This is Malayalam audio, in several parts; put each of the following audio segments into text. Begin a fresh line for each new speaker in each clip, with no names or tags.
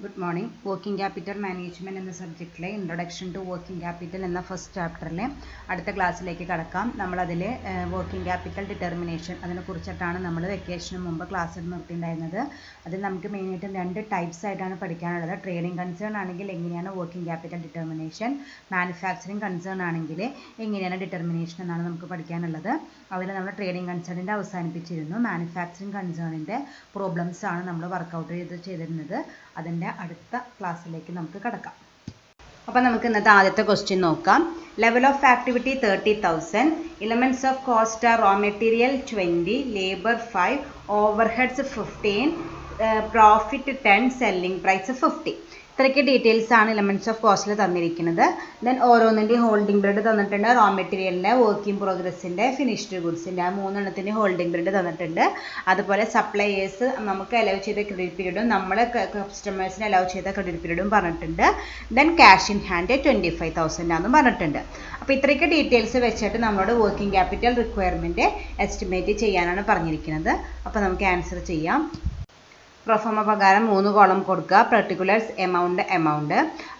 Good morning. Working capital management എന്ന സബ്ജക്റ്റിലെ ഇൻട്രൊഡക്ഷൻ ടു വർക്കിംഗ് ക്യാപിറ്റൽ എന്ന ഫസ്റ്റ് ചാപ്റ്ററിലെ അടുത്ത ക്ലാസ്സിലേക്ക് കടക്കാം. നമ്മളതിൽ വർക്കിംഗ് ക്യാപിറ്റൽ ഡിറ്റർമിനേഷൻ അതിനെക്കുറിച്ചിട്ടാണ് നമ്മൾ വെക്കേഷന് മുമ്പ് ക്ലാസ്സിൽ നിർത്തിയിട്ടുണ്ടായിരുന്നത്. അതിൽ നമുക്ക് മെയിനായിട്ടും രണ്ട് ടൈപ്സ് ആയിട്ടാണ് പഠിക്കാനുള്ളത്. ട്രേഡിംഗ് കൺസേൺ ആണെങ്കിൽ എങ്ങനെയാണ് working capital determination, manufacturing concern ആണെങ്കിൽ എങ്ങനെയാണ് ഡിറ്റർമിനേഷൻ എന്നാണ് നമുക്ക് പഠിക്കാനുള്ളത്. അതിൽ നമ്മൾ ട്രേഡിംഗ് കൺസേണിൻ്റെ അവസാനിപ്പിച്ചിരുന്നു. മാനുഫാക്ചറിങ് കൺസേണിൻ്റെ പ്രോബ്ലംസ് ആണ് നമ്മൾ വർക്കൗട്ട് ചെയ്തിരുന്നത്. അതിൻ്റെ അടുത്ത ക്ലാസ്സിലേക്ക് നമുക്ക് കടക്കാം. അപ്പോൾ നമുക്ക് ഇന്നത്തെ ആദ്യത്തെ ക്വസ്റ്റ്യൻ നോക്കാം. Level of activity 30,000, elements of cost are raw material 20, labour 5, overheads 15, profit 10, selling price 50. ഇത്രയ്ക്ക് ഡീറ്റെയിൽസ് ആണ് എലമെൻറ്റ്സ് ഓഫ് കോസ്റ്റിൽ തന്നിരിക്കുന്നത്. ദെൻ ഓരോന്നിൻ്റെയും ഹോൾഡിംഗ് പീരീഡ് തന്നിട്ടുണ്ട്. റോ മെറ്റീരിയലിൻ്റെ, വർക്കിംഗ് പ്രോഗ്രസിൻ്റെ, ഫിനിഷ്ഡ് ഗുഡ്സിൻ്റെ, ആ മൂന്നെണ്ണത്തിൻ്റെ ഹോൾഡിംഗ് പീരീഡ് തന്നിട്ടുണ്ട്. അതുപോലെ സപ്ലയേഴ്സ് നമുക്ക് അലൗ ചെയ്ത ക്രെഡിറ്റ് പീരീഡും നമ്മൾ കസ്റ്റമേഴ്സിന് അലൗ ചെയ്ത ക്രെഡിറ്റ് പീരീഡും പറഞ്ഞിട്ടുണ്ട്. ദെൻ ക്യാഷ് ഇൻ ഹാൻഡ് 25,000 ആണെന്ന് പറഞ്ഞിട്ടുണ്ട്. അപ്പോൾ ഇത്രയ്ക്ക് ഡീറ്റെയിൽസ് വെച്ചിട്ട് നമ്മളോട് വർക്കിംഗ് ക്യാപിറ്റൽ റിക്വയർമെൻറ്റ് എസ്റ്റിമേറ്റ് ചെയ്യാനാണ് പറഞ്ഞിരിക്കുന്നത്. അപ്പോൾ നമുക്ക് ആൻസർ ചെയ്യാം. പ്രൊഫോമ പ്രകാരം 3 കോളം കൊടുക്കുക. പെർട്ടിക്കുലേഴ്സ് എമൗണ്ട്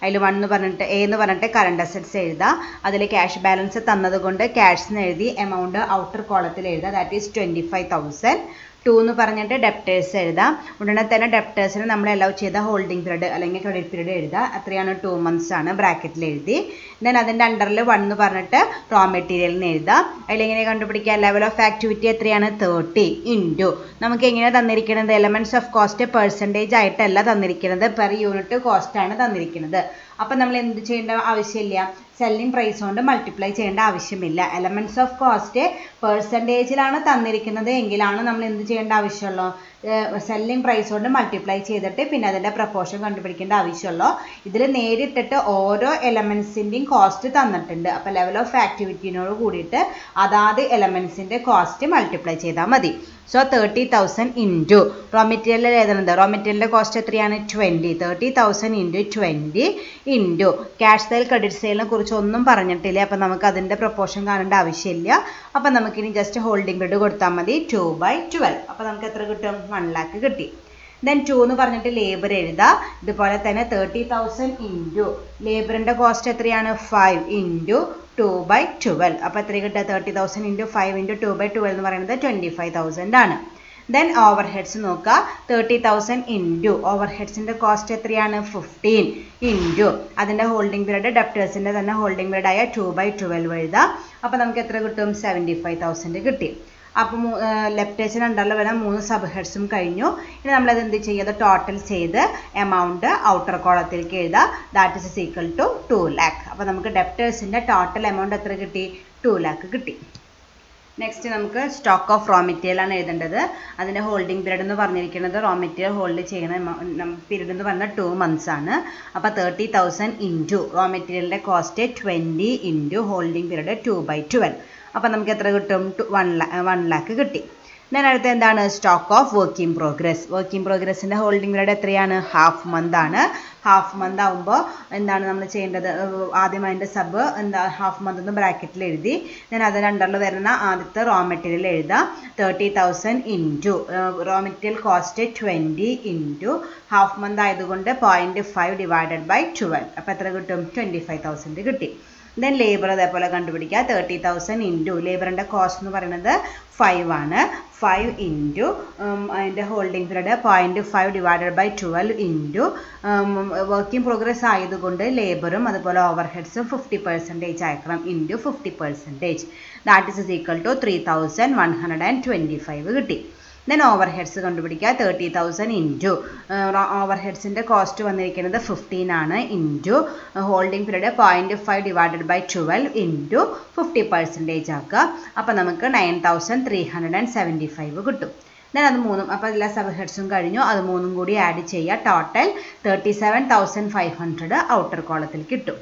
അതിൽ 1 എന്ന് പറഞ്ഞിട്ട് എ എന്ന് പറഞ്ഞിട്ട് കറണ്ട് അസറ്റ്സ് എഴുതുക. അതിൽ ക്യാഷ് ബാലൻസ് തന്നതുകൊണ്ട് ക്യാഷ് എന്ന് എഴുതി എമൗണ്ട് ഔട്ടർ കോളത്തിൽ എഴുതുക. That is 25,000. 2 എന്ന് പറഞ്ഞിട്ട് ഡെപ്റ്റേഴ്സ് എഴുതാം. ഉടനെ തന്നെ ഡെപ്റ്റേഴ്സിന് നമ്മൾ അലൗ ചെയ്ത ഹോൾഡിംഗ് പീരീഡ് അല്ലെങ്കിൽ ക്രെഡിറ്റ് പീരീഡ് എഴുതുക. അത്രയാണ് 2 months ആണ് ബ്രാക്കറ്റിൽ എഴുതി. ദെൻ അതിൻ്റെ അണ്ടറിൽ 1 എന്ന് പറഞ്ഞിട്ട് റോ മെറ്റീരിയലിന് എഴുതാം. അതിലെങ്ങനെ കണ്ടുപിടിക്കുക? ലെവൽ ഓഫ് ആക്ടിവിറ്റി എത്രയാണ്? 30 ഇൻറ്റു നമുക്ക് എങ്ങനെയാണ് തന്നിരിക്കുന്നത്? എലമെൻറ്റ്സ് ഓഫ് കോസ്റ്റ് പെർസെൻറ്റേജ് ആയിട്ടല്ല തന്നിരിക്കുന്നത്, പെർ യൂണിറ്റ് കോസ്റ്റ് ആണ് തന്നിരിക്കുന്നത്. അപ്പം നമ്മൾ എന്ത് ചെയ്യേണ്ട ആവശ്യമില്ല, സെല്ലിംഗ് പ്രൈസ് കൊണ്ട് മൾട്ടിപ്ലൈ ചെയ്യേണ്ട ആവശ്യമില്ല. എലമെൻറ്റ്സ് ഓഫ് കോസ്റ്റ് പെർസെൻറ്റേജിലാണ് തന്നിരിക്കുന്നത് എങ്കിലാണ് നമ്മൾ എന്ത് ചെയ്യേണ്ട ആവശ്യമുള്ളൂ, സെല്ലിംഗ് പ്രൈസ് കൊണ്ട് മൾട്ടിപ്ലൈ ചെയ്തിട്ട് പിന്നെ അതിൻ്റെ പ്രപ്പോർഷൻ കണ്ടുപിടിക്കേണ്ട ആവശ്യമുള്ളൂ. ഇതിൽ നേരിട്ടിട്ട് ഓരോ എലമെൻറ്റ്സിൻ്റെയും കോസ്റ്റ് തന്നിട്ടുണ്ട്. അപ്പോൾ ലെവൽ ഓഫ് ആക്ടിവിറ്റിനോട് കൂടിയിട്ട് അതാത് എലമെൻറ്റ്സിൻ്റെ കോസ്റ്റ് മൾട്ടിപ്ലൈ ചെയ്താൽ മതി. സോ 30,000 ഇൻറ്റു റോ മെറ്റീരിയലിൽ എഴുതുന്നത്, റോ മെറ്റീരിയലിൻ്റെ കോസ്റ്റ് എത്രയാണ്? 20. 30,000 into 20 into cash sale credit സെയിലിനെ കുറിച്ച് ഒന്നും പറഞ്ഞിട്ടില്ല. അപ്പം നമുക്ക് അതിൻ്റെ പ്രപ്പോർഷൻ കാണേണ്ട ആവശ്യമില്ല. അപ്പം നമുക്കിനി ജസ്റ്റ് ഹോൾഡിംഗ് പീരീഡ് കൊടുത്താൽ മതി. 2/12. അപ്പോൾ നമുക്ക് എത്ര കിട്ടും? 1 lakh കിട്ടി. ദെൻ 2 എന്ന് പറഞ്ഞിട്ട് ലേബർ എഴുതാം. ഇതുപോലെ തന്നെ 30,000 ഇൻറ്റു ലേബറിൻ്റെ കോസ്റ്റ് എത്രയാണ്? 5 ഇൻറ്റു 2/12. അപ്പോൾ എത്ര കിട്ടുക? 30,000 ഇൻറ്റു 5 ഇൻറ്റു 2/12 എന്ന് പറയുന്നത് 25,000 ആണ്. ദെൻ ഓവർ ഹെഡ്സ് നോക്കുക. 30,000 ഇൻറ്റു ഓവർ ഹെഡ്സിൻ്റെ കോസ്റ്റ് എത്രയാണ്? 15 ഇൻറ്റു അതിൻ്റെ ഹോൾഡിംഗ് പീരീഡ് ഡെപ്റ്റേഴ്സിൻ്റെ തന്നെ ഹോൾഡിംഗ് പീരീഡ് ആയ 2/12 എഴുതാം. അപ്പോൾ നമുക്ക് എത്ര കിട്ടും? 75,000 കിട്ടി. അപ്പോൾ ലെഫ്റ്റേഴ്സിന് അണ്ടറിൽ വരുന്ന 3 സബ് ഹെഡ്സും കഴിഞ്ഞു. ഇനി നമ്മളത് എന്ത് ചെയ്യുക? ടോട്ടൽ ചെയ്ത് എമൗണ്ട് ഔട്ടർ കോളത്തിലേക്ക് എഴുതുക. That is equal to 2 lakh. അപ്പോൾ നമുക്ക് ഡെപ്റ്റേഴ്സിൻ്റെ ടോട്ടൽ എമൗണ്ട് എത്ര കിട്ടി? 2 lakh കിട്ടി. നെക്സ്റ്റ് നമുക്ക് സ്റ്റോക്ക് ഓഫ് റോ മെറ്റീരിയൽ ആണ് എഴുതേണ്ടത്. അതിൻ്റെ ഹോൾഡിംഗ് പീരീഡ് എന്ന് പറഞ്ഞിരിക്കുന്നത് റോ മെറ്റീരിയൽ ഹോൾഡ് ചെയ്യുന്ന പീരീഡ് എന്ന് പറഞ്ഞാൽ 2 months ആണ്. അപ്പോൾ 30,000 ഇൻറ്റു റോ മെറ്റീരിയലിൻ്റെ കോസ്റ്റ് 20 ഇൻറ്റു ഹോൾഡിംഗ് പീരീഡ് 2/12. അപ്പോൾ നമുക്ക് എത്ര കിട്ടും? 1 lakh കിട്ടി. ഞാൻ അടുത്ത എന്താണ്? Stock of working progress. Working പ്രോഗ്രസിൻ്റെ ഹോൾഡിംഗ് പീരീഡ് എത്രയാണ്? ഹാഫ് മന്ത് ആണ്. ഹാഫ് മന്ത് ആകുമ്പോൾ എന്താണ് നമ്മൾ ചെയ്യേണ്ടത്? ആദ്യം അതിൻ്റെ സബ് എന്താ ഹാഫ് മന്ത് എന്ന് ബ്രാക്കറ്റിൽ എഴുതി. ഞാൻ അതിൻ്റെ അണ്ടറിൽ വരുന്ന ആദ്യത്തെ റോ മെറ്റീരിയൽ എഴുതാം. 30,000 into raw material cost 20 into half month ആയതുകൊണ്ട് 0.5 ഡിവൈഡഡ് ബൈ 12. അപ്പോൾ എത്ര കിട്ടും? 25,000 കിട്ടി. ദെൻ ലേബർ അതേപോലെ കണ്ടുപിടിക്കുക. 30,000 ഇൻറ്റു ലേബറിൻ്റെ കോസ്റ്റ് എന്ന് പറയുന്നത് 5 ആണ്. 5 ഇൻറ്റു അതിൻ്റെ holding period 0.5 divided by 12 into working progress ആയതുകൊണ്ട് ലേബറും അതുപോലെ ഓവർ ഹെഡ്സും 50% അയക്കണം. Into 50%. That is equal to 3,125 കിട്ടി. ദെൻ ഓവർ ഹെഡ്സ് കണ്ടുപിടിക്കുക. 30,000 ഇൻറ്റു ഓവർ ഹെഡ്സിൻ്റെ കോസ്റ്റ് വന്നിരിക്കുന്നത് 15 ആണ്. Into holding period 0.5 divided by 12 into 50% ആക്കുക. അപ്പോൾ നമുക്ക് 9,375 കിട്ടും. ദെൻ അത് 3 അപ്പോൾ എല്ലാ സബ് ഹെഡ്സും കഴിഞ്ഞു. അത് 3 കൂടി ആഡ് ചെയ്യുക. ടോട്ടൽ 37,500 ഔട്ടർ കോളത്തിൽ കിട്ടും.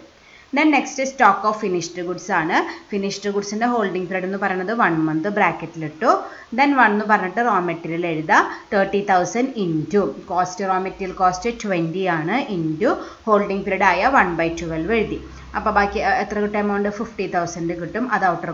Then next stock of finished goods ആണ്. ഫിനിഷ്ഡ് ഗുഡ്സിൻ്റെ ഹോൾഡിംഗ് പീരീഡ് എന്ന് പറയുന്നത് 1 month ബ്രാക്കറ്റിലിട്ടു. ദെൻ 1 എന്ന് പറഞ്ഞിട്ട് റോ മെറ്റീരിയൽ എഴുതാം. 30,000 into cost raw material cost 20 ആണ്. ഇൻറ്റു ഹോൾഡിംഗ് പീരീഡ് ആയ 1/12 എഴുതി. അപ്പോൾ ബാക്കി എത്ര കിട്ടും? എമൗണ്ട് 50,000 കിട്ടും. അത് ഔട്ടർ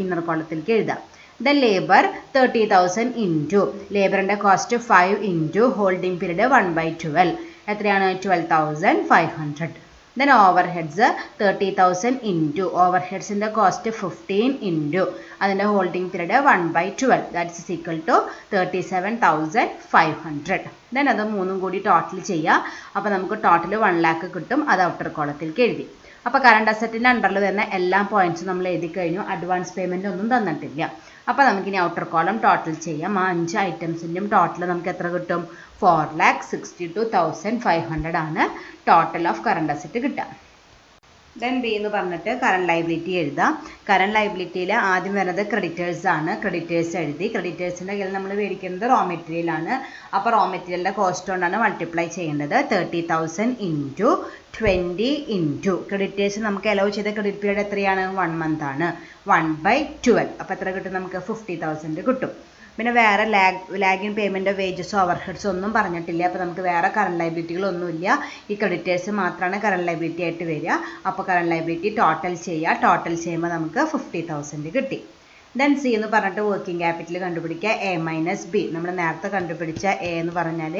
ഇന്നർ കോളത്തിലേക്ക് എഴുതാം. ദെൻ ലേബർ 30,000 ഇൻറ്റു ലേബറിൻ്റെ കോസ്റ്റ് 5 ഇൻറ്റു ഹോൾഡിംഗ് പീരീഡ് 1/12 എത്രയാണ് 12,500. Then overheads 30,000 into overheadsന്റെ കോസ്റ്റ് 15 into അതിൻ്റെ holding period 1/12 that is equal to 37,500. Then അത് മൂന്നും കൂടി ടോട്ടൽ ചെയ്യുക. അപ്പോൾ നമുക്ക് ടോട്ടൽ 1 lakh കിട്ടും. അത് ഔട്ടർ കോളത്തിലേക്ക് എഴുതി. അപ്പോൾ കറണ്ട് അസറ്റിൻ്റെ അണ്ടറിൽ വരുന്ന എല്ലാ പോയിന്റ്സും നമ്മൾ എഴുതി കഴിഞ്ഞു. അഡ്വാൻസ് പേയ്മെൻ്റ് ഒന്നും തന്നിട്ടില്ല. അപ്പോൾ നമുക്കിനി ഔട്ടർ കോളം ടോട്ടൽ ചെയ്യാം. ആ 5 ഐറ്റംസിൻ്റെയും ടോട്ടൽ നമുക്ക് എത്ര കിട്ടും? 4,62,500 ആണ് ടോട്ടൽ ഓഫ് കറണ്ട് അസറ്റ് കിട്ടുക. ദെൻ ബി എന്ന് പറഞ്ഞിട്ട് കറണ്ട് ലൈബിലിറ്റി എഴുതാം. കറണ്ട് ലൈബിലിറ്റിയിൽ ആദ്യം വരുന്നത് ക്രെഡിറ്റേഴ്സ് ആണ്. ക്രെഡിറ്റേഴ്സ് എഴുതി. ക്രെഡിറ്റേഴ്സിൻ്റെ കയ്യിൽ നമ്മൾ മേടിക്കുന്നത് റോ മെറ്റീരിയൽ ആണ്. അപ്പോൾ റോ മെറ്റീരിയലിൻ്റെ കോസ്റ്റ് കൊണ്ടാണ് മൾട്ടിപ്ലൈ ചെയ്യേണ്ടത്. 30,000 into 20 into ക്രെഡിറ്റേഴ്സ് നമുക്ക് അലോ ചെയ്ത ക്രെഡിറ്റ് പീരീഡ് എത്രയാണ്? 1 month ആണ്. 1/12. അപ്പോൾ എത്ര കിട്ടും? നമുക്ക് 50,000 കിട്ടും. പിന്നെ വേറെ ലാഗിൻ പേയ്മെൻറ്റ് വേജസ് ഓവർഹെഡ്സ് ഒന്നും പറഞ്ഞിട്ടില്ല. അപ്പോൾ നമുക്ക് വേറെ കറണ്ട് ലൈബിലിറ്റികളൊന്നുമില്ല. ഈ ക്രെഡിറ്റേഴ്സ് മാത്രമാണ് കറണ്ട് ലൈബിലിറ്റി ആയിട്ട് വരിക. അപ്പോൾ കറണ്ട് ലൈബിലിറ്റി ടോട്ടൽ ചെയ്യുക. ടോട്ടൽ ചെയ്യുമ്പോൾ നമുക്ക് 50,000 കിട്ടി. ദെൻ സി എന്ന് പറഞ്ഞിട്ട് വർക്കിംഗ് ക്യാപിറ്റൽ കണ്ടുപിടിക്കുക. A - B നമ്മൾ നേരത്തെ കണ്ടുപിടിച്ച A എന്ന് പറഞ്ഞാൽ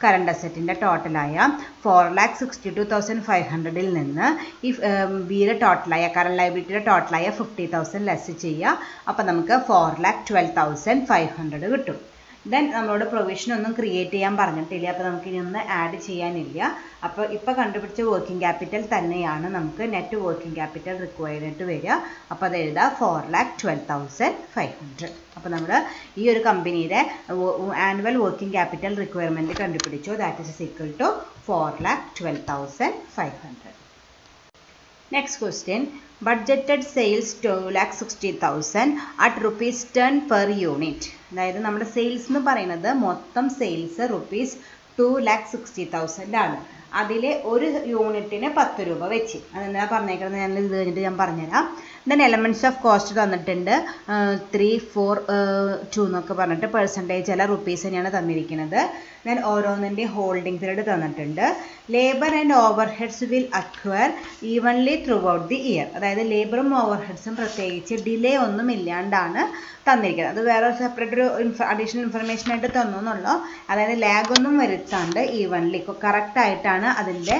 കറണ്ട് അസറ്റിൻ്റെ ടോട്ടലായ 4,62,500 നിന്ന് ഈ ബിയുടെ ടോട്ടലായ കറണ്ട് ലൈബിലിറ്റിയുടെ ടോട്ടലായ 50,000 ലെസ് ചെയ്യുക. അപ്പോൾ നമുക്ക് 4,12,500 കിട്ടും. ദെൻ നമ്മളോട് പ്രൊവിഷൻ ഒന്നും ക്രിയേറ്റ് ചെയ്യാൻ പറഞ്ഞിട്ടില്ല. അപ്പോൾ നമുക്ക് ഇനി ഒന്നും ആഡ് ചെയ്യാനില്ല. അപ്പോൾ ഇപ്പോൾ കണ്ടുപിടിച്ച വർക്കിംഗ് ക്യാപിറ്റൽ തന്നെയാണ് നമുക്ക് നെറ്റ് വർക്കിംഗ് ക്യാപിറ്റൽ റിക്വയർഡ് ആയിട്ട് വരിക. അപ്പോൾ അത് എഴുതാം 4,12,500. അപ്പോൾ നമ്മൾ ഈ ഒരു കമ്പനിയുടെ ആനുവൽ വർക്കിംഗ് ക്യാപിറ്റൽ റിക്വയർമെൻറ്റ് കണ്ടുപിടിച്ചു. That is equal to 4,12,500. Next question. Budgeted sales 2,60,000 at rupees 10 per unit. അതായത് നമ്മുടെ സെയിൽസ് എന്ന് പറയുന്നത് മൊത്തം സെയിൽസ് rupees 2,60,000 ആണ്. അതിൽ ഒരു യൂണിറ്റിന് 10 രൂപ വെച്ച്. അതെന്താ പറഞ്ഞേക്കുന്നത് ഞാൻ ഇത് കഴിഞ്ഞിട്ട് ഞാൻ പറഞ്ഞുതരാം. ദെൻ എലമെൻറ്റ്സ് ഓഫ് കോസ്റ്റ് തന്നിട്ടുണ്ട് 3, 4, 2 എന്നൊക്കെ പറഞ്ഞിട്ട് പെർസെൻറ്റേജ് അല്ല റുപ്പീസ് തന്നെയാണ് തന്നിരിക്കുന്നത്. ദെൻ ഓരോന്നിൻ്റെ ഹോൾഡിംഗ് പീരീഡ് തന്നിട്ടുണ്ട്. Labour and overheads will acquire evenly throughout the year. അതായത് ലേബറും ഓവർ ഹെഡ്സും പ്രത്യേകിച്ച് ഡിലേ ഒന്നും ഇല്ലാണ്ടാണ് തന്നിരിക്കുന്നത്. അത് വേറെ സെപ്പറേറ്റ് ഒരു അഡീഷണൽ ഇൻഫർമേഷൻ ആയിട്ട് തന്നു എന്നുള്ളൂ. അതായത് ലാഗൊന്നും വരുത്താണ്ട് ഈവൻലി കറക്റ്റായിട്ടാണ് അതിൻ്റെ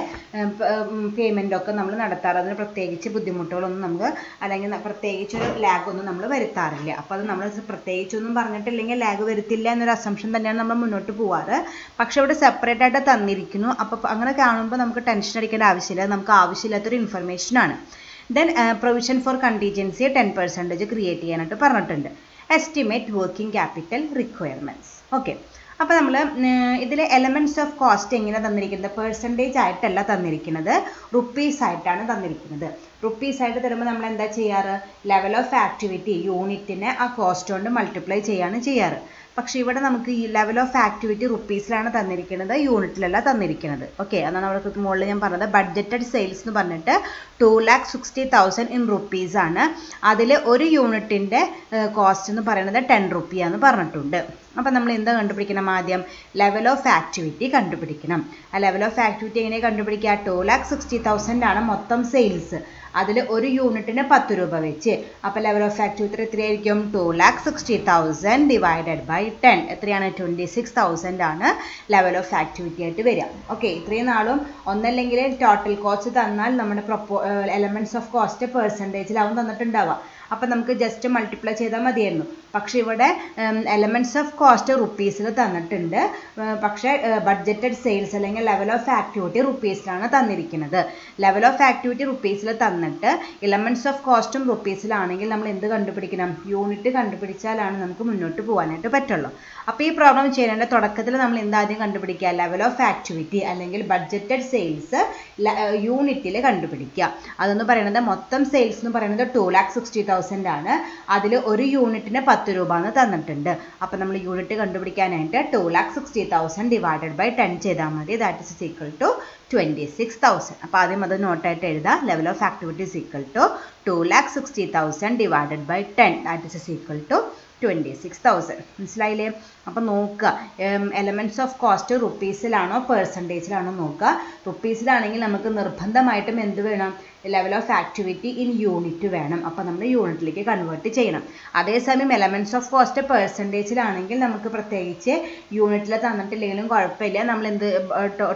പേയ്മെൻറ്റൊക്കെ നമ്മൾ നടത്താറ്. അതിന് പ്രത്യേകിച്ച് ബുദ്ധിമുട്ടുകളൊന്നും നമുക്ക് അല്ലെങ്കിൽ പ്രത്യേകിച്ചൊരു ലാഗൊന്നും നമ്മൾ വരുത്താറില്ല. അപ്പോൾ അത് നമ്മൾ പ്രത്യേകിച്ചൊന്നും പറഞ്ഞിട്ടില്ലെങ്കിൽ ലാഗ് വരുത്തില്ല എന്നൊരു അസംഷൻ തന്നെയാണ് നമ്മൾ മുന്നോട്ട് പോവാറ്. പക്ഷെ ഇവിടെ സെപ്പറേറ്റ് ആയിട്ട് തന്നിരിക്കുന്നു. അപ്പോൾ അങ്ങനെ കാണുമ്പോൾ നമുക്ക് ടെൻഷൻ അടിക്കേണ്ട ആവശ്യമില്ല. നമുക്ക് ആവശ്യമില്ലാത്തൊരു ഇൻഫർമേഷനാണ്. Then provision for contingency 10% create ചെയ്യാനായിട്ട് പറഞ്ഞിട്ടുണ്ട്. Estimate working capital requirements. Okay, അപ്പോൾ നമ്മൾ ഇതിൽ എലമെൻറ്റ്സ് ഓഫ് കോസ്റ്റ് എങ്ങനെ തന്നിരിക്കുന്നത്? പെർസെൻറ്റേജ് ആയിട്ടല്ല തന്നിരിക്കുന്നത്, റുപ്പീസ് ആയിട്ടാണ് തന്നിരിക്കുന്നത്. റുപ്പീസ് ആയിട്ട് തരുമ്പോൾ നമ്മൾ എന്താ ചെയ്യാറ്? ലെവൽ ഓഫ് ആക്ടിവിറ്റി യൂണിറ്റിനെ ആ കോസ്റ്റ് കൊണ്ട് മൾട്ടിപ്ലൈ ചെയ്യാണ് ചെയ്യാറ്. പക്ഷേ ഇവിടെ നമുക്ക് ഈ ലെവൽ ഓഫ് ആക്ടിവിറ്റി റുപ്പീസിലാണ് തന്നിരിക്കുന്നത്, യൂണിറ്റിലല്ല തന്നിരിക്കുന്നത്. ഓക്കെ, അതാണ് അവിടെ മുകളിൽ ഞാൻ പറഞ്ഞത്. ബഡ്ജറ്റഡ് സെയിൽസ് എന്ന് പറഞ്ഞിട്ട് 2,60,000 ഇൻ റുപ്പീസ് ആണ്. അതിൽ ഒരു യൂണിറ്റിൻ്റെ കോസ്റ്റ് എന്ന് പറയുന്നത് 10 റുപ്പിയാന്ന് പറഞ്ഞിട്ടുണ്ട്. അപ്പം നമ്മൾ എന്താ കണ്ടുപിടിക്കണം? ആദ്യം ലെവൽ ഓഫ് ആക്ടിവിറ്റി കണ്ടുപിടിക്കണം. ആ ലെവൽ ഓഫ് ആക്ടിവിറ്റി എങ്ങനെ കണ്ടുപിടിക്കുക? 2,60,000 ആണ് മൊത്തം സെയിൽസ്. അതിൽ ഒരു യൂണിറ്റിന് 10 രൂപ വെച്ച്. അപ്പോൾ ലെവൽ ഓഫ് ആക്ടിവിറ്റി എത്രയായിരിക്കും? 2,60,000 ഡിവൈഡഡ് ബൈ 10 എത്രയാണ്? 26,000 ആണ് ലെവൽ ഓഫ് ആക്ടിവിറ്റി ആയിട്ട് വരിക. ഓക്കെ, ഇത്രയും നാളും ഒന്നല്ലെങ്കിൽ ടോട്ടൽ കോസ്റ്റ് തന്നാൽ നമ്മുടെ എലമെൻറ്റ്സ് ഓഫ് കോസ്റ്റ് പെർസെൻറ്റേജിലാവും തന്നിട്ടുണ്ടാവുക. അപ്പം നമുക്ക് ജസ്റ്റ് മൾട്ടിപ്ലൈ ചെയ്താൽ മതിയായിരുന്നു. പക്ഷേ ഇവിടെ എലമെൻറ്റ്സ് ഓഫ് കോസ്റ്റ് റുപ്പീസിൽ തന്നിട്ടുണ്ട്. പക്ഷേ ബഡ്ജറ്റഡ് സെയിൽസ് അല്ലെങ്കിൽ ലെവൽ ഓഫ് ആക്ടിവിറ്റി റുപ്പീസിലാണ് തന്നിരിക്കുന്നത്. ലെവൽ ഓഫ് ആക്ടിവിറ്റി റുപ്പീസിൽ തന്നിട്ട് എലമെൻറ്റ്സ് ഓഫ് കോസ്റ്റും റുപ്പീസിലാണെങ്കിൽ നമ്മൾ എന്ത് കണ്ടുപിടിക്കണം? യൂണിറ്റ് കണ്ടുപിടിച്ചാലാണ് നമുക്ക് മുന്നോട്ട് പോകാനായിട്ട് പറ്റുള്ളൂ. അപ്പോൾ ഈ പ്രോബ്ലം ചെയ്യേണ്ട തുടക്കത്തിൽ നമ്മൾ എന്താദ്യം കണ്ടുപിടിക്കുക? ലെവൽ ഓഫ് ആക്ടിവിറ്റി അല്ലെങ്കിൽ ബഡ്ജറ്റഡ് സെയിൽസ് യൂണിറ്റിൽ കണ്ടുപിടിക്കുക. അതെന്ന് പറയുന്നത് മൊത്തം സെയിൽസ് എന്ന് പറയുന്നത് 2,60,000 ആണ്. അതിൽ ഒരു യൂണിറ്റിന് 10 രൂപ എന്ന് തന്നിട്ടുണ്ട്. അപ്പോൾ നമ്മൾ യൂണിറ്റ് കണ്ടുപിടിക്കാനായിട്ട് 2,60,000 ഡിവൈഡഡ് ബൈ 10 ചെയ്താൽ മതി. That is equal to 26,000. അപ്പോൾ ആദ്യം അത് നോട്ടായിട്ട് എഴുതാം. Level of activity is equal to 2,60,000 divided by 10 that is equal to 26,000. മനസ്സിലായില്ലേ? അപ്പം നോക്കുക, എലമെൻറ്റ്സ് ഓഫ് കോസ്റ്റ് റുപ്പീസിലാണോ പെർസെൻറ്റേജിലാണോ നോക്കുക. റുപ്പീസിലാണെങ്കിൽ നമുക്ക് നിർബന്ധമായിട്ടും എന്ത് വേണം, level of activity in unit വേണം. അപ്പോൾ നമ്മൾ യൂണിറ്റിലേക്ക് കൺവേർട്ട് ചെയ്യണം. അതേസമയം എലമെൻറ്റ്സ് ഓഫ് കോസ്റ്റ് പെർസെൻറ്റേജിലാണെങ്കിൽ നമുക്ക് പ്രത്യേകിച്ച് യൂണിറ്റിൽ തന്നിട്ടില്ലെങ്കിലും കുഴപ്പമില്ല, നമ്മൾ എന്ത്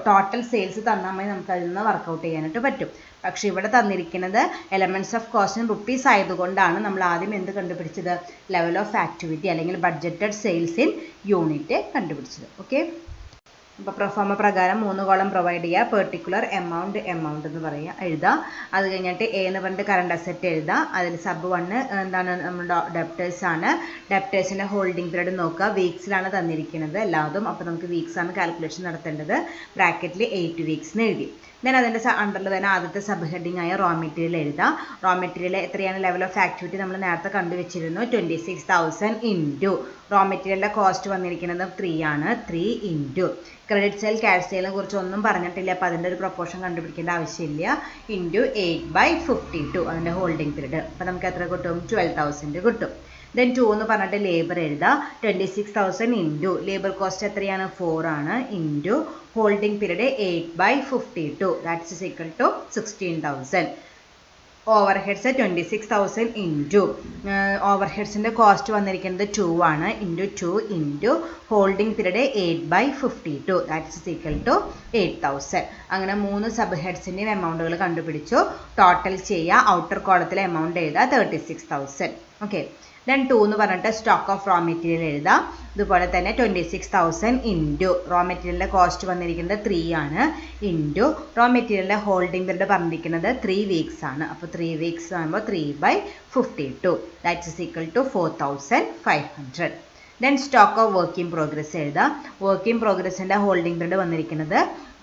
ടോട്ടൽ സെയിൽസ് തന്നാൽ മതി, നമുക്ക് അതിൽ നിന്ന് വർക്കൗട്ട് ചെയ്യാനായിട്ട് പറ്റും. പക്ഷെ ഇവിടെ തന്നിരിക്കുന്നത് elements of cost in rupees ആയതുകൊണ്ടാണ് നമ്മൾ ആദ്യം എന്ത് കണ്ടുപിടിച്ചത്, ലെവൽ ഓഫ് ആക്ടിവിറ്റി അല്ലെങ്കിൽ ബഡ്ജറ്റഡ് സെയിൽസ് ഇൻ യൂണിറ്റ് കണ്ടുപിടിച്ചത്. ഓക്കെ, അപ്പോൾ പ്രൊഫോമ പ്രകാരം 3 കോളം പ്രൊവൈഡ് ചെയ്യുക. പെർട്ടിക്കുലർ എമൗണ്ട് എന്ന് പറയുക, എഴുതുക. അത് കഴിഞ്ഞിട്ട് എ എന്ന് പറഞ്ഞിട്ട് കറണ്ട് അസറ്റ് എഴുതുക. അതിൽ സബ് 1 എന്താണ്, നമ്മുടെ ഡെപ്റ്റേഴ്സ് ആണ്. ഡെപ്റ്റേഴ്സിൻ്റെ ഹോൾഡിംഗ് പീരീഡ് നോക്കുക, വീക്സിലാണ് തന്നിരിക്കുന്നത് എല്ലാതും. അപ്പോൾ നമുക്ക് വീക്സ് ആണ് കാൽക്കുലേഷൻ നടത്തേണ്ടത്. ബ്രാക്കറ്റിൽ 8 വീക്സ് എന്ന് എഴുതി. ദെൻ അതിൻ്റെ അണ്ടറിൽ തന്നെ ആദ്യത്തെ സബ് ഹെഡിങ് ആയ റോ മെറ്റീരിയൽ എഴുതാം. റോ മെറ്റീരിയൽ എത്രയാണ് ലെവൽ ഓഫ് ആക്ടിവിറ്റി നമ്മൾ നേരത്തെ കണ്ടുവച്ചിരുന്നു, 26,000 ഇൻറ്റു റോ മെറ്റീരിയലിൻ്റെ കോസ്റ്റ് വന്നിരിക്കുന്നത് 3 ആണ്. 3 ഇൻറ്റു ക്രെഡിറ്റ് സെയിൽ ക്യാഷ് സെയിലിനെ കുറിച്ച് ഒന്നും പറഞ്ഞിട്ടില്ല, അപ്പോൾ അതിൻ്റെ ഒരു പ്രൊപ്പോർഷൻ കണ്ടുപിടിക്കേണ്ട ആവശ്യമില്ല. ഇൻറ്റു 8/52 അതിൻ്റെ ഹോൾഡിംഗ് പീരീഡ്. അപ്പോൾ നമുക്ക് എത്ര കിട്ടും, 12,000 കിട്ടും. ദെൻ 2 എന്ന് പറഞ്ഞിട്ട് ലേബർ എഴുതാം. 26,000 ഇൻറ്റു ലേബർ കോസ്റ്റ് എത്രയാണ്, 4 ആണ്. Into holding period 8/52 that's is equal to 16,000. Overheads 26,000 into ഓവർ ഹെഡ്സിൻ്റെ കോസ്റ്റ് വന്നിരിക്കുന്നത് 2 ആണ്. Into 2 into holding period 8/52 that's is equal to 8,000. അങ്ങനെ 3 സബ് ഹെഡ്സിൻ്റെയും എമൗണ്ടുകൾ കണ്ടുപിടിച്ചു. ടോട്ടൽ ചെയ്യുക, ഔട്ടർ കോളത്തിലെ എമൗണ്ട് എഴുതുക 36,000. ഓക്കെ, ദെൻ 2 എന്ന് പറഞ്ഞിട്ട് സ്റ്റോക്ക് ഓഫ് റോ മെറ്റീരിയൽ എഴുതാം. ഇതുപോലെ തന്നെ 26,000 ഇൻറ്റു റോ മെറ്റീരിയലിൻ്റെ കോസ്റ്റ് വന്നിരിക്കുന്നത് 3 ആണ്. ഇൻറ്റു റോ മെറ്റീരിയലിൻ്റെ ഹോൾഡിംഗ് പീരീഡ് പറഞ്ഞിരിക്കുന്നത് 3 വീക്സ് ആണ്. അപ്പോൾ 3 വീക്സ് ആകുമ്പോൾ 3/52 that's is equal to 4,500. Then stock of work in progress എഴുതാം. വർക്ക് ഇൻ പ്രോഗ്രസിൻ്റെ ഹോൾഡിംഗ് പീരീഡ് വന്നിരിക്കുന്നത്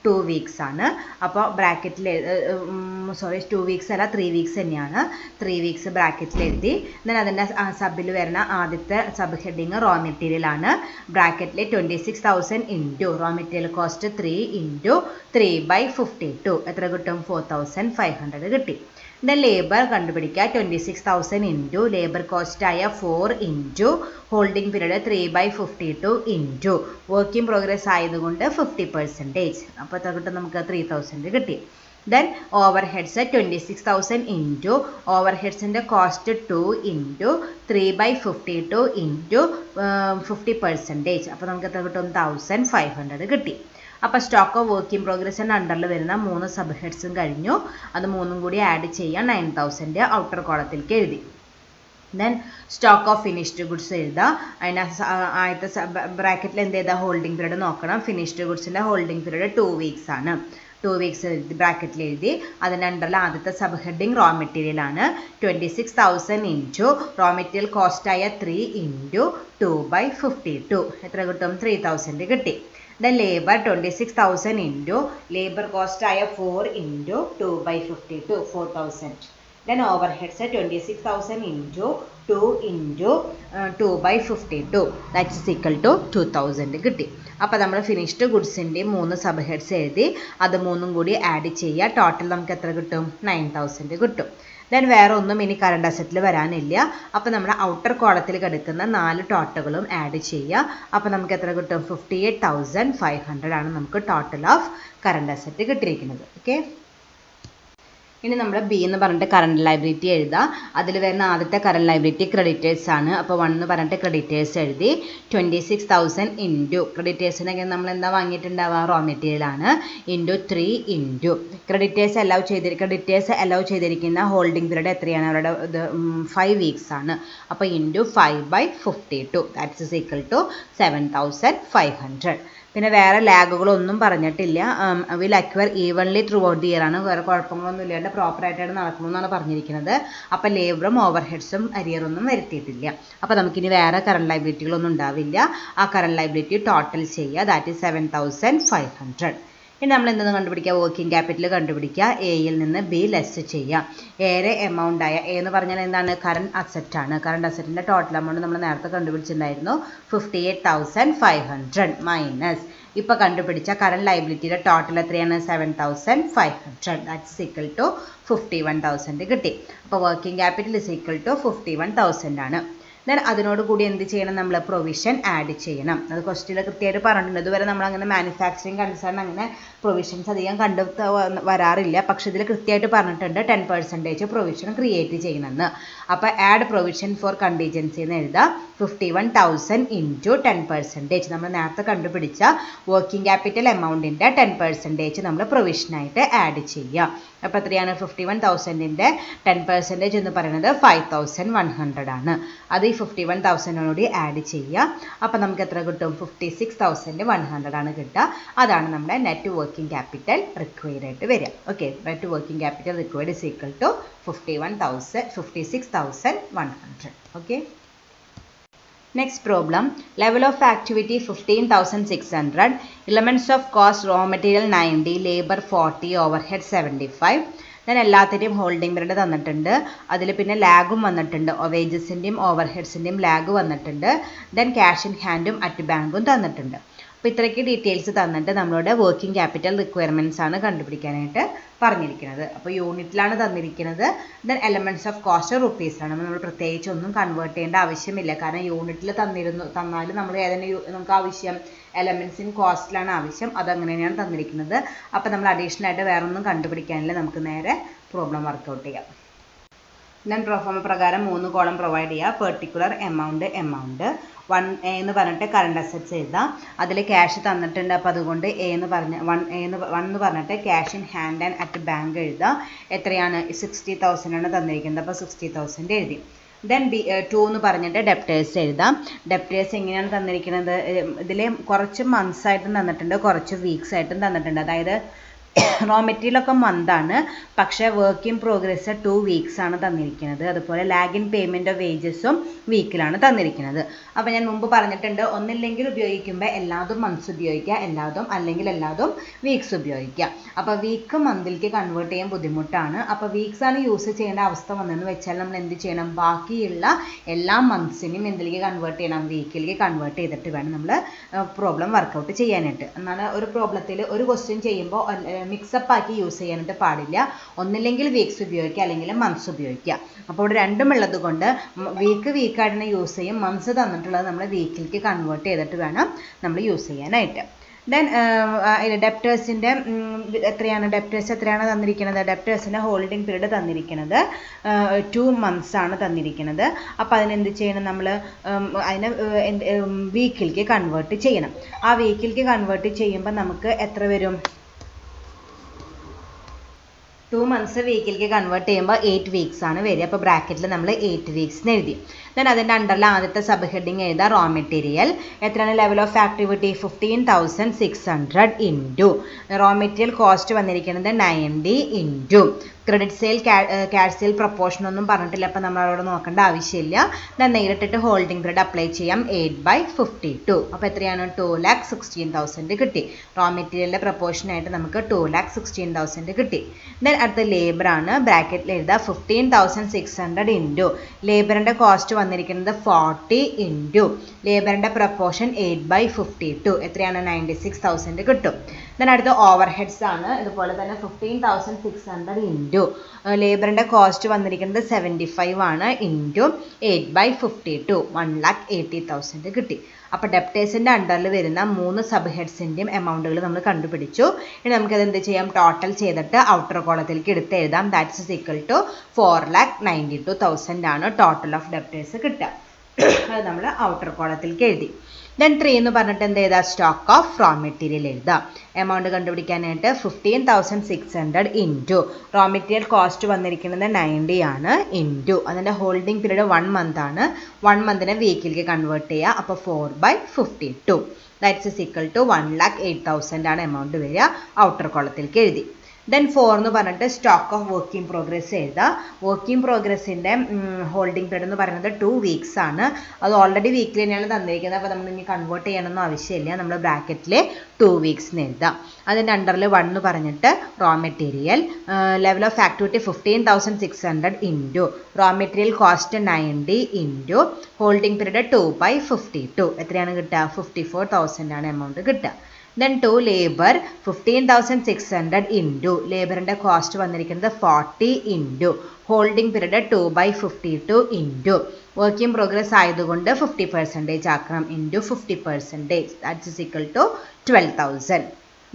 2 വീക്സ് ആണ്. അപ്പോൾ ബ്രാക്കറ്റിൽ 2 വീക്സ് അല്ല 3 വീക്സ് തന്നെയാണ്. 3 വീക്സ് ബ്രാക്കറ്റിൽ എഴുതി. ദെൻ അതിൻ്റെ സബിൽ വരുന്ന ആദ്യത്തെ സബ് ഹെഡിങ് റോ മെറ്റീരിയൽ ആണ്. ബ്രാക്കറ്റിൽ 26,000 into raw material cost 3 into 3/52 എത്ര കിട്ടും, 4,500 കിട്ടി. ദെൻ ലേബർ കണ്ടുപിടിക്കുക. 26,000 ഇൻറ്റു ലേബർ കോസ്റ്റായ 4 into holding period 3/52 into work in progress ആയതുകൊണ്ട് 50%. അപ്പോൾ എത്ര കിട്ടും, നമുക്ക് 3,000 കിട്ടി. ദെൻ ഓവർ ഹെഡ്സ് 26,000 ഇൻറ്റു ഓവർ ഹെഡ്സിൻ്റെ കോസ്റ്റ് 2 ഇൻറ്റു 3/52 ഇൻറ്റു 50%. അപ്പോൾ നമുക്ക് എത്ര കിട്ടും, 1,500 കിട്ടി. അപ്പോൾ സ്റ്റോക്ക് ഓഫ് വർക്ക് ഇൻ പ്രോഗ്രസിൻ്റെ അണ്ടറിൽ വരുന്ന 3 സബ് ഹെഡ്സും കഴിഞ്ഞു. അത് 3 കൂടി ആഡ് ചെയ്യാൻ 9,000 ഔട്ടർ കോളത്തിലേക്ക് എഴുതി. Then stock of finished goods എഴുതുക. അതിന് ആദ്യത്തെ ബ്രാക്കറ്റിൽ എന്ത് ചെയ്താൽ ഹോൾഡിംഗ് പീരീഡ് നോക്കണം. ഫിനിഷ്ഡ് ഗുഡ്സിൻ്റെ ഹോൾഡിംഗ് പീരീഡ് 2 വീക്സ് ആണ്. 2 വീക്സ് ബ്രാക്കറ്റിൽ എഴുതി. അതിൻ്റെ അണ്ടറിൽ ആദ്യത്തെ സബ് ഹെഡിങ് റോ മെറ്റീരിയൽ ആണ്. 26,000 ഇൻറ്റു റോ മെറ്റീരിയൽ കോസ്റ്റായ 3 ഇൻറ്റു 2/52 എത്ര കിട്ടും, 3,000 കിട്ടി. ദെൻ ലേബർ 26,000 ഇൻറ്റു ലേബർ കോസ്റ്റായ 4 into 2/52 4,000. Then overheads 26,000 into 2 into 2/52 that's is equal to 2,000 കിട്ടി. അപ്പോൾ നമ്മൾ ഫിനിഷ്ഡ് ഗുഡ്സിൻ്റെയും 3 സബ് ഹെഡ്സ് എഴുതി. അത് 3 കൂടി ആഡ് ചെയ്യുക. ടോട്ടൽ നമുക്ക് എത്ര കിട്ടും, 9,000 കിട്ടും. ദെൻ വേറെ ഒന്നും ഇനി കറണ്ട് അസറ്റിൽ വരാനില്ല. അപ്പോൾ നമ്മുടെ ഔട്ടർ കോളത്തിൽ കിടക്കുന്ന 4 ടോട്ടലുകളും ആഡ് ചെയ്യുക. അപ്പോൾ നമുക്ക് എത്ര കിട്ടും, 58,500 ആണ് നമുക്ക് ടോട്ടൽ ഓഫ് കറണ്ട് അസറ്റ് കിട്ടിയിരിക്കുന്നത്. ഓക്കെ, ഇനി നമ്മൾ ബി എന്ന് പറഞ്ഞിട്ട് കറണ്ട് ലൈബിലിറ്റി എഴുതാം. അതിൽ വരുന്ന ആദ്യത്തെ കറണ്ട് ലൈബിലിറ്റി ക്രെഡിറ്റേഴ്സ് ആണ്. അപ്പോൾ 1 എന്ന് പറഞ്ഞിട്ട് ക്രെഡിറ്റേഴ്സ് എഴുതി. 26,000 ഇൻറ്റു ക്രെഡിറ്റേഴ്സിനൊക്കെ നമ്മൾ എന്താ വാങ്ങിയിട്ടുണ്ടാവുക, റോ മെറ്റീരിയൽ ആണ്. ഇൻറ്റു 3 ഇൻറ്റു ക്രെഡിറ്റേഴ്സ് അലൗ ചെയ്തിരിക്കുന്ന ഹോൾഡിംഗ് പീരീഡ് എത്രയാണ്, അവരുടെ 5 വീക്സ് ആണ്. അപ്പോൾ into 5/52 that's is equal to 7,500. പിന്നെ വേറെ ലാഗുകളൊന്നും പറഞ്ഞിട്ടില്ല. Will acquire evenly throughout the year ആണ്. വേറെ കുഴപ്പങ്ങളൊന്നും ഇല്ലാണ്ട് പ്രോപ്പറായിട്ടാണ് നടക്കണമെന്നാണ് പറഞ്ഞിരിക്കുന്നത്. അപ്പോൾ ലേബറും ഓവർ ഹെഡ്സും അരിയറൊന്നും വരുത്തിയിട്ടില്ല. അപ്പോൾ നമുക്കിനി വേറെ കറണ്ട് ലൈബിലിറ്റികളൊന്നും ഉണ്ടാവില്ല. ആ കറണ്ട് ലൈബിലിറ്റി ടോട്ടൽ ചെയ്യുക, ദാറ്റ് ഈസ് 7,500. ഇനി നമ്മൾ എന്തെന്ന് കണ്ടുപിടിക്കുക, വർക്കിംഗ് ക്യാപിറ്റൽ കണ്ടുപിടിക്കുക. എയിൽ നിന്ന് ബി ലെസ് ചെയ്യുക. എയുടെ എമൗണ്ട് ആയ എ എന്ന് പറഞ്ഞാൽ എന്താണ്, കറണ്ട് അസറ്റ് ആണ്. കറണ്ട് അസറ്റിൻ്റെ ടോട്ടൽ എമൗണ്ട് നമ്മൾ നേരത്തെ കണ്ടുപിടിച്ചിട്ടുണ്ടായിരുന്നു 58,500 മൈനസ് ഇപ്പോൾ കണ്ടുപിടിച്ച കറണ്ട് ലൈബിലിറ്റിയുടെ ടോട്ടൽ എത്രയാണ്, 7,500 ദാറ്റ്സ് ഈക്വൽ ടു 51,000 കിട്ടി. അപ്പോൾ working capital is equal to 51,000 ആണ്. ദെൻ അതിനോട് കൂടി എന്ത് ചെയ്യണം, നമ്മൾ പ്രൊവിഷൻ ആഡ് ചെയ്യണം. അത് ക്വസ്റ്റ്യനിൽ കൃത്യമായിട്ട് പറഞ്ഞിട്ടുണ്ട്. ഇതുവരെ നമ്മൾ അങ്ങനെ മാനുഫാക്ചറിങ് കൺസേൺ അങ്ങനെ പ്രൊവിഷൻസ് അധികം വരാറില്ല. പക്ഷേ ഇതിൽ കൃത്യമായിട്ട് പറഞ്ഞിട്ടുണ്ട് 10% പ്രൊവിഷൻ ക്രിയേറ്റ് ചെയ്യണമെന്ന്. അപ്പോൾ ആഡ് പ്രൊവിഷൻ ഫോർ കണ്ടീജൻസി എന്ന് എഴുതാം. 51,000 ഇൻറ്റു 10%. നമ്മൾ നേരത്തെ കണ്ടുപിടിച്ച വർക്കിംഗ് ക്യാപിറ്റൽ എമൗണ്ടിൻ്റെ 10% നമ്മൾ പ്രൊവിഷനായിട്ട് ആഡ് ചെയ്യുക. അപ്പോൾ എത്രയാണ്, 51,000ൻ്റെ 10% എന്ന് പറയുന്നത് 5,100 ആണ്. അത് ഈ 51,000നോട് ആഡ് ചെയ്യുക. അപ്പോൾ നമുക്ക് എത്ര കിട്ടും, 56,100 ആണ് കിട്ടുക. അതാണ് നമ്മുടെ നെറ്റ് വർക്കിംഗ് ക്യാപിറ്റൽ റിക്വയർഡ് ആയിട്ട് വരിക. Okay, net working capital required is equal to 56,100. Okay. Next problem, level of activity 15,600, elements of cost raw material 90, labor 40, overhead 75. then എല്ലാത്തിൻ്റെയും ഹോൾഡിംഗ് പീരീഡ് തന്നിട്ടുണ്ട്. അതിൽ പിന്നെ ലാഗും വന്നിട്ടുണ്ട്, വേജസിൻ്റെയും ഓവർഹെഡ്സിൻ്റെയും ലാഗ് വന്നിട്ടുണ്ട്. ദെൻ ക്യാഷ് ഇൻ ഹാൻഡും അറ്റ് ബാങ്കും തന്നിട്ടുണ്ട്. അപ്പോൾ ഇത്രയ്ക്ക് ഡീറ്റെയിൽസ് തന്നിട്ട് നമ്മളോട് വർക്കിംഗ് ക്യാപിറ്റൽ റിക്വയർമെൻറ്റ്സ് ആണ് കണ്ടുപിടിക്കാനായിട്ട് പറഞ്ഞിരിക്കുന്നത്. അപ്പോൾ യൂണിറ്റിലാണ് തന്നിരിക്കുന്നത്. ദെൻ എലമെൻറ്റ്സ് ഓഫ് കോസ്റ്റ് റുപ്പീസാണ്. നമ്മൾ പ്രത്യേകിച്ച് ഒന്നും കൺവേർട്ട് ചെയ്യേണ്ട ആവശ്യമില്ല. കാരണം യൂണിറ്റിൽ തന്നാലും നമ്മൾ നമുക്ക് ആവശ്യം എലമെൻറ്റ്സ് ഇൻ കോസ്റ്റിലാണ് ആവശ്യം. അതങ്ങനെ തന്നെയാണ് തന്നിരിക്കുന്നത്. അപ്പോൾ നമ്മൾ അഡീഷണൽ ആയിട്ട് വേറെ ഒന്നും കണ്ടുപിടിക്കാനില്ല. നമുക്ക് നേരെ പ്രോബ്ലം വർക്കൗട്ട് ചെയ്യാം. ദെൻ പ്രൊഫോമ പ്രകാരം 3 കോളം പ്രൊവൈഡ് ചെയ്യുക. പെർട്ടിക്കുലർ എമൗണ്ട് 1 എന്ന് പറഞ്ഞിട്ട് കറണ്ട് അസറ്റ്സ് എഴുതാം. അതിൽ ക്യാഷ് തന്നിട്ടുണ്ട്. അപ്പോൾ അതുകൊണ്ട് 1 എന്ന് പറഞ്ഞിട്ട് cash in hand and at bank എഴുതാം. എത്രയാണ്, 60,000 ആണ് തന്നിരിക്കുന്നത്. അപ്പോൾ 60,000 എഴുതി. ദെൻ 2 എന്ന് പറഞ്ഞിട്ട് ഡെപ്റ്റേഴ്സ് എഴുതാം. ഡെപ്റ്റേഴ്സ് എങ്ങനെയാണ് തന്നിരിക്കുന്നത്, ഇതിൽ കുറച്ച് മന്ത്സ് ആയിട്ടും തന്നിട്ടുണ്ട്, കുറച്ച് വീക്സ് ആയിട്ടും തന്നിട്ടുണ്ട്. അതായത് റോ മെറ്റീരിയലൊക്കെ മന്താണ്, പക്ഷേ വർക്ക് ഇൻ പ്രോഗ്രസ് 2 വീക്സ് ആണ് തന്നിരിക്കുന്നത്. അതുപോലെ ലാഗ് ഇൻ പേയ്മെൻറ്റ് ഓഫ് വേജസും വീക്കിലാണ് തന്നിരിക്കുന്നത്. അപ്പോൾ ഞാൻ മുമ്പ് പറഞ്ഞിട്ടുണ്ട്, ഒന്നില്ലെങ്കിൽ ഉപയോഗിക്കുമ്പോൾ എല്ലാതും മന്ത്സ് ഉപയോഗിക്കുക, അല്ലെങ്കിൽ എല്ലാതും വീക്സ് ഉപയോഗിക്കുക. അപ്പോൾ വീക്ക് മന്തിലേക്ക് കൺവേർട്ട് ചെയ്യാൻ ബുദ്ധിമുട്ടാണ്. അപ്പോൾ വീക്സ് ആണ് യൂസ് ചെയ്യേണ്ട അവസ്ഥ വന്നതെന്ന് വെച്ചാൽ നമ്മൾ എന്ത് ചെയ്യണം, ബാക്കിയുള്ള എല്ലാ മന്ത്സിനും എന്തിലേക്ക് കൺവേർട്ട് ചെയ്യണം, വീക്കിലേക്ക് കൺവേർട്ട് ചെയ്തിട്ട് വേണം നമ്മൾ പ്രോബ്ലം വർക്കൗട്ട് ചെയ്യാനായിട്ട്. എന്നാൽ ഒരു പ്രോബ്ലത്തിൽ ഒരു ക്വസ്റ്റ്യൻ ചെയ്യുമ്പോൾ മിക്സപ്പ് ആക്കി യൂസ് ചെയ്യാനായിട്ട് പാടില്ല. ഒന്നില്ലെങ്കിൽ വീക്സ് ഉപയോഗിക്കുക, അല്ലെങ്കിൽ മന്ത്സ് ഉപയോഗിക്കുക. അപ്പോൾ ഇവിടെ രണ്ടും ഉള്ളത് കൊണ്ട് വീക്കായിട്ട് യൂസ് ചെയ്യും. മന്ത്സ് തന്നിട്ടുള്ളത് നമ്മൾ വീക്കിലേക്ക് കൺവേർട്ട് ചെയ്തിട്ട് വേണം നമ്മൾ യൂസ് ചെയ്യാനായിട്ട്. ദെൻ ഡെപ്റ്റേഴ്സിൻ്റെ ഡെപ്റ്റേഴ്സ് എത്രയാണ് തന്നിരിക്കുന്നത്, ഡെപ്റ്റേഴ്സിൻ്റെ ഹോൾഡിംഗ് പീരീഡ് തന്നിരിക്കുന്നത് 2 months ആണ് തന്നിരിക്കുന്നത്. അപ്പോൾ അതിനെന്ത് ചെയ്യണം, നമ്മൾ അതിനെ വീക്കിലേക്ക് കൺവേർട്ട് ചെയ്യണം. ആ വീക്കിലേക്ക് കൺവേർട്ട് ചെയ്യുമ്പോൾ നമുക്ക് എത്ര വരും, 2 months വീക്കിലേക്ക് കൺവേർട്ട് ചെയ്യുമ്പോൾ 8 weeks ആണ് വരിക. അപ്പോൾ ബ്രാക്കറ്റിൽ നമ്മൾ 8 weeks എന്ന് എഴുതി. ദെൻ അതിൻ്റെ അണ്ടറിൽ ആദ്യത്തെ സബ് ഹെഡിങ് എഴുതാം. റോ മെറ്റീരിയൽ എത്രയാണ്, level of activity 15,600 into raw material cost വന്നിരിക്കുന്നത് 90 into credit sale cash sale proportion ഒന്നും പറഞ്ഞിട്ടില്ല. അപ്പോൾ നമ്മൾ അവിടെ നോക്കേണ്ട ആവശ്യമില്ല. ദെൻ നേരിട്ടിട്ട് ഹോൾഡിംഗ് പീരീഡ് അപ്ലൈ ചെയ്യാം. 8/52. അപ്പോൾ എത്രയാണ്, 2,16,000 കിട്ടി. റോ മെറ്റീരിയലിൻ്റെ പ്രൊപ്പോർഷനായിട്ട് നമുക്ക് 2,16,000 കിട്ടി. ദെൻ അടുത്ത ലേബർ ആണ്. ബ്രാക്കറ്റിൽ എഴുതാം 15,600 ഇൻറ്റു ലേബറിൻ്റെ കോസ്റ്റ് വന്നിരിക്കുന്നത് 40 ഇൻറ്റു ലേബറിൻ്റെ പ്രൊപ്പോർഷൻ 8/52. എത്രയാണ്, 96,000 കിട്ടും. ദെൻ അടുത്ത ഓവർ ഹെഡ്സ് ആണ്. ഇതുപോലെ തന്നെ 15,600 ഇൻറ്റു ലേബറിൻ്റെ കോസ്റ്റ് വന്നിരിക്കുന്നത് 75 ആണ് ഇൻറ്റു 8/52 1,80,000 കിട്ടി. അപ്പോൾ ഡെപ്റ്റേഴ്സിൻ്റെ അണ്ടറിൽ വരുന്ന 3 സബ് ഹെഡ്സിൻ്റെയും എമൗണ്ടുകൾ നമ്മൾ കണ്ടുപിടിച്ചു. ഇനി നമുക്കത് എന്ത് ചെയ്യാം, ടോട്ടൽ ചെയ്തിട്ട് ഔട്ടർ കോളത്തിലേക്ക് എടുത്ത് എഴുതാം. ദാറ്റ്സ് ഇസ് ഈക്വൽ ടു 4,92,000 ആണ് ടോട്ടൽ ഓഫ് ഡെപ്റ്റേഴ്സ് കിട്ടുക. അത് നമ്മൾ ഔട്ടർ കോളത്തിലേക്ക് എഴുതി. ദെൻ 3 എന്ന് പറഞ്ഞിട്ട് എന്ത് ചെയ്താൽ, സ്റ്റോക്ക് ഓഫ് റോ മെറ്റീരിയൽ എഴുതാം. എമൗണ്ട് കണ്ടുപിടിക്കാനായിട്ട് 15,600 ഇൻറ്റു റോ മെറ്റീരിയൽ കോസ്റ്റ് വന്നിരിക്കുന്നത് 90 ആണ് ഇൻറ്റു അതിൻ്റെ ഹോൾഡിംഗ് പീരീഡ് 1 month ആണ്. 1 monthനെ വീക്കിലേക്ക് കൺവേർട്ട് ചെയ്യുക. അപ്പോൾ 4/52 ദാറ്റ്സ് ഇസ് ഈക്വൽ ടു 1,08,000 ആണ് എമൗണ്ട് വരിക. ഔട്ടർ കോളത്തിലേക്ക് എഴുതി. ദെൻ 4 എന്ന് പറഞ്ഞിട്ട് stock of work in progress എഴുതാം. വർക്ക് ഇൻ പ്രോഗ്രസിൻ്റെ ഹോൾഡിംഗ് പീരീഡ് എന്ന് പറയുന്നത് 2 weeks ആണ്. അത് ഓൾറെഡി വീക്കിൽ തന്നെയാണ് തന്നിരിക്കുന്നത്. അപ്പോൾ നമ്മൾ ഇനി കൺവേർട്ട് ചെയ്യണമെന്നും ആവശ്യമില്ല. നമ്മൾ ബ്രാക്കറ്റിൽ 2 weeks എന്ന് എഴുതാം. അതിൻ്റെ അണ്ടറിൽ 1 എന്ന് പറഞ്ഞിട്ട് raw material level of activity 15,600 into raw material cost 90 into holding period 2/52 എത്രയാണ് കിട്ടുക, 54,000 ആണ് എമൗണ്ട് കിട്ടുക. ദെൻ ടു ലേബർ 15,600 ഇൻറ്റു ലേബറിൻ്റെ കോസ്റ്റ് വന്നിരിക്കുന്നത് 40 into holding period 2/52 into work in progress ആയതുകൊണ്ട് 50% ആക്കണം into 50%, that's is equal to 12,000.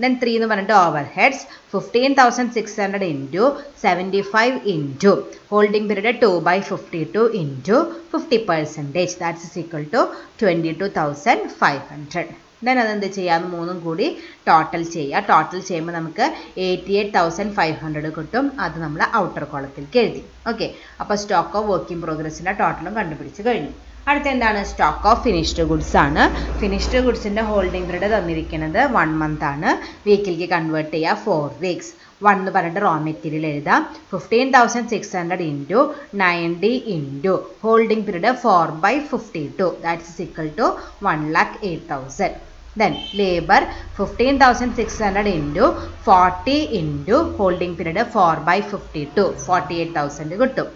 Then 3 എന്ന് പറഞ്ഞിട്ട് overheads 15,600 into 75 into holding period 2/52 into 50%, that's is equal to 22,500. Then അതെന്ത് ചെയ്യാം, മൂന്നും കൂടി ടോട്ടൽ ചെയ്യുക. ടോട്ടൽ ചെയ്യുമ്പോൾ നമുക്ക് 88,500 കിട്ടും. അത് നമ്മൾ ഔട്ടർ കോളത്തിലേക്ക് എഴുതി. ഓക്കെ, അപ്പോൾ സ്റ്റോക്ക് ഓഫ് വർക്ക് ഇൻ പ്രോഗ്രസിൻ്റെ ടോട്ടലും കണ്ടുപിടിച്ച് കഴിഞ്ഞു. അടുത്ത എന്താണ്, സ്റ്റോക്ക് ഓഫ് ഫിനിഷ്ഡ് ഗുഡ്സ് ആണ്. ഫിനിഷ്ഡ് ഗുഡ്സിൻ്റെ ഹോൾഡിംഗ് പീരീഡ് തന്നിരിക്കുന്നത് 1 മന്ത് ആണ്. വീക്കിലേക്ക് കൺവേർട്ട് ചെയ്യുക 4 വീക്സ്. 1 എന്ന് പറഞ്ഞിട്ട് റോ മെറ്റീരിയൽ എഴുതാം. 15,600 into 90 into holding period 4/52, that's is equal to 1,08,000. Then labor 15,600 into 40 into holding period 4/52, 48,000 കിട്ടും.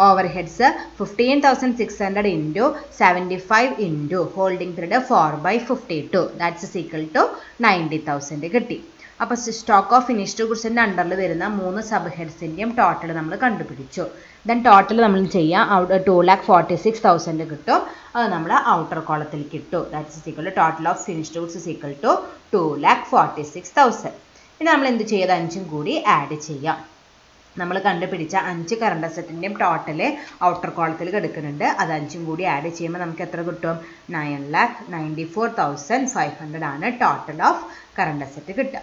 Overheads 15,600 into 75 into holding period 4/52, that's is equal to 90,000 കിട്ടി. അപ്പോൾ സ്റ്റോക്ക് ഓഫ് ഫിനിഷ്ഡ് ഗുഡ്സിൻ്റെ അണ്ടറിൽ വരുന്ന 3 സബ് ഹെഡ്സിൻ്റെയും ടോട്ടൽ നമ്മൾ കണ്ടുപിടിച്ചു. ദെൻ ടോട്ടൽ നമ്മൾ ചെയ്യാം, 2,46,000 കിട്ടും. അത് നമ്മൾ ഔട്ടർ കോളത്തിലേക്ക് ഇട്ടു. That's is equal to total of finished goods is equal to 2,46,000. ഇനി നമ്മൾ എന്ത് ചെയ്ത് 5ഉം കൂടി ആഡ് ചെയ്യാം. നമ്മൾ കണ്ടുപിടിച്ച 5 കറണ്ട് അസറ്റിൻ്റെയും ടോട്ടൽ ഔട്ടർ കോളത്തിൽ കിടക്കുന്നുണ്ട്. അത് 5ഉം കൂടി ആഡ് ചെയ്യുമ്പോൾ നമുക്ക് എത്ര കിട്ടും, 9,94,500 ആണ് ടോട്ടൽ ഓഫ് കറണ്ട് അസറ്റ് കിട്ടുക.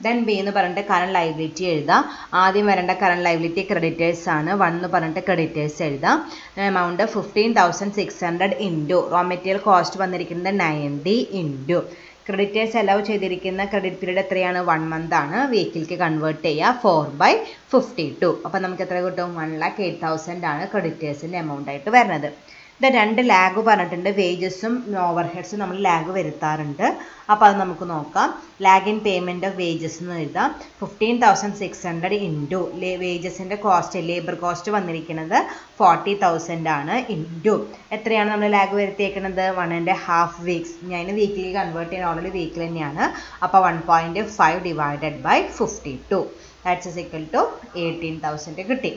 ദെൻ ബി എന്ന് പറഞ്ഞിട്ട് കറണ്ട് ലയബിലിറ്റി എഴുതാം. ആദ്യം വരേണ്ട കറണ്ട് ലയബിലിറ്റി ക്രെഡിറ്റേഴ്സ് ആണ്. 1 എന്ന് പറഞ്ഞിട്ട് ക്രെഡിറ്റേഴ്സ് എഴുതാം. Amount 15,600 into raw material cost വന്നിരിക്കുന്നത് 90 ഇൻറ്റു ക്രെഡിറ്റേഴ്സ് അലൗ ചെയ്തിരിക്കുന്ന ക്രെഡിറ്റ് പീരീഡ് എത്രയാണ്, 1 മന്ത് ആണ്. വീക്കിലേക്ക് കൺവേർട്ട് ചെയ്യുക 4/52. അപ്പോൾ നമുക്ക് എത്ര കിട്ടും, 1,08,000 ആണ് ക്രെഡിറ്റേഴ്സിൻ്റെ എമൗണ്ട് ആയിട്ട് വരുന്നത്. ഇത് 2 ലാഗ് പറഞ്ഞിട്ടുണ്ട്. വേജസും ഓവർ ഹെഡ്സും നമ്മൾ ലാഗ് വരുത്താറുണ്ട്. അപ്പോൾ അത് നമുക്ക് നോക്കാം. Lag in payment of wages എന്ന് എഴുതാം. 15,600 ഇൻറ്റു വേജസിൻ്റെ കോസ്റ്റ്, ലേബർ കോസ്റ്റ് വന്നിരിക്കുന്നത് 40,000 ആണ്. ഇൻറ്റു എത്രയാണ് നമ്മൾ ലാഗ് വരുത്തിയേക്കുന്നത്, 1.5 വീക്സ്. ഞാൻ വീക്കിലി കൺവേർട്ട് ചെയ്യാൻ ഓൾറെഡി വീക്കിൽ തന്നെയാണ്. അപ്പോൾ 1.5 divided by 52, that's is equal to 18,000 കിട്ടി.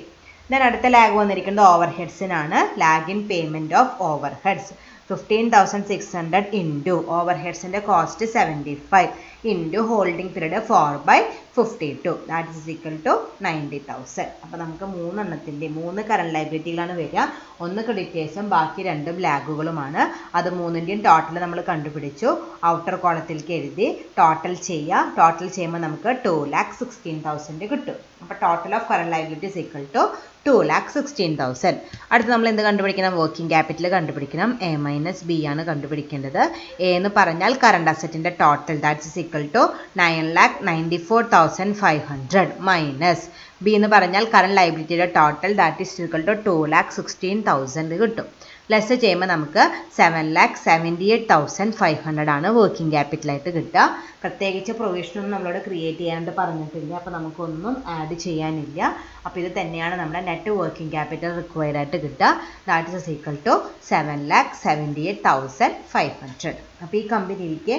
ദെൻ അടുത്ത ലാഗ് വന്നിരിക്കുന്നത് ഓവർ ഹെഡ്സിനാണ്. Lag in payment of overheads 15,600 into ഓവർ ഹെഡ്സിൻ്റെ cost 75 into holding period 4/52, that is equal to 90,000. അപ്പോൾ നമുക്ക് 3 കറണ്ട് ലയബിലിറ്റികളാണ് വരിക. 1 ക്രെഡിറ്റേഴ്സും ബാക്കി 2 ലാഗുകളുമാണ്. അത് 3ൻ്റെയും ടോട്ടൽ നമ്മൾ കണ്ടുപിടിച്ചു. ഔട്ടർ കോളത്തിലേക്ക് എഴുതി ടോട്ടൽ ചെയ്യുക. ടോട്ടൽ ചെയ്യുമ്പോൾ നമുക്ക് 2,16,000 കിട്ടും. അപ്പോൾ total of current liability is equal to 2,16,000. അടുത്ത് നമ്മൾ എന്ത് കണ്ടുപിടിക്കണം, വർക്കിംഗ് ക്യാപിറ്റൽ കണ്ടുപിടിക്കണം. A-B ആണ് കണ്ടുപിടിക്കേണ്ടത്. എ എന്ന് പറഞ്ഞാൽ കറണ്ട് അസറ്റിൻ്റെ total, that's is equal to 9,94,500 minus B എന്ന് പറഞ്ഞാൽ കറണ്ട് ലയബിലിറ്റിയുടെ total, that is equal to 2,16,000 കിട്ടും. ലെസ് ചെയ്യുമ്പോൾ നമുക്ക് 7,78,500 ആണ് വർക്കിംഗ് ക്യാപിറ്റലായിട്ട് കിട്ടുക. പ്രത്യേകിച്ച് പ്രൊവിഷനൊന്നും നമ്മളോട് ക്രിയേറ്റ് ചെയ്യാണ്ട് പറഞ്ഞിട്ടില്ല. അപ്പോൾ നമുക്കൊന്നും ആഡ് ചെയ്യാനില്ല. അപ്പോൾ ഇത് തന്നെയാണ് നമ്മുടെ നെറ്റ് വർക്കിംഗ് ക്യാപിറ്റൽ റിക്വയർഡ് ആയിട്ട് കിട്ടുക. That is equal to 7,78,500. അപ്പോൾ ഈ കമ്പനിയിലേക്ക്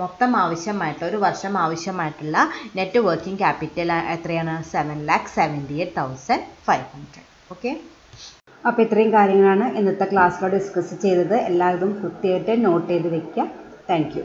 മൊത്തം ആവശ്യമായിട്ടുള്ള, ഒരു വർഷം ആവശ്യമായിട്ടുള്ള നെറ്റ് വർക്കിംഗ് ക്യാപിറ്റൽ എത്രയാണ്, 7,78,500. ഓക്കെ, അപ്പോൾ ഇത്രയും കാര്യങ്ങളാണ് ഇന്നത്തെ ക്ലാസ്സിലൂടെ ഡിസ്കസ് ചെയ്തത്. എല്ലാവരും കൃത്യമായിട്ട് നോട്ട് ചെയ്ത് വെക്കുക. Thank you.